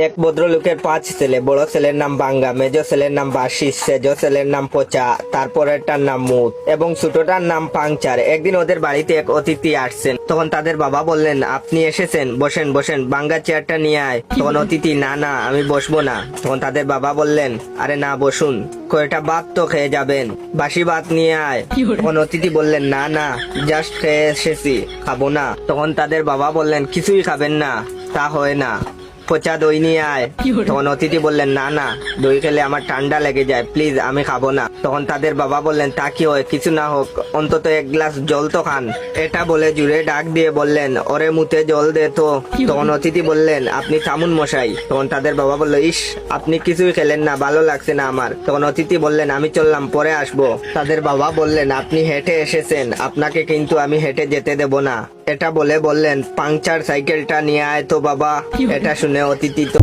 এক ভদ্রলোকের 5 ছেলে। বড় ছেলের নাম বাঙ্গা, মেজ ছেলের নাম বাসি, সেজ ছেলের নাম পচা, তারপরেরটার নাম মুত এবং ছোটটার নাম পাংচার। একদিন ওদের বাড়িতে এক অতিথি আসছেন। তখন তাদের বাবা বললেন, আপনি এসেছেন, বসেন বসেন, বাঙ্গা চেয়ারটা নিয়ে আয়। তখন অতিথি, না না আমি বসবো না। তখন তাদের বাবা বললেন, আরে না বসুন, কয়টা ভাত তো খেয়ে যাবেন, বাসি ভাত নিয়ে আয়। তখন অতিথি বললেন, না না জাস্ট খেয়ে এসেছি, খাবো না। তখন তাদের বাবা বললেন, কিছুই খাবেন না? তা হয় না, পচা দই নিয়ে আয়। তখন অতিথি বললেন, না না, দই খেলে আমার ঠান্ডা লেগে যায়, প্লিজ আমি খাবো না। তখন তাদের বাবা বললেন, তা কি হয়, কিছু না হোক, অন্তত এক গ্লাস জল তো খান। এটা বলে জুড়ে ডাক দিয়ে বললেন, ওরে মুতে জল দে তো। তখন অতিথি বললেন, আপনি থামুন মশাই। তখন তাদের বাবা বলল, ইস আপনি কিছুই খেলেন না, ভালো লাগছে না আমার। তখন অতিথি বললেন, আমি চললাম, পরে আসবো। তাদের বাবা বললেন, আপনি হেঁটে এসেছেন, আপনাকে কিন্তু আমি হেঁটে যেতে দেব না। এটা বলে বললেন, পাংচার সাইকেলটা নিয়ে আয় তো বাবা। এটা শুনে অতিথি তো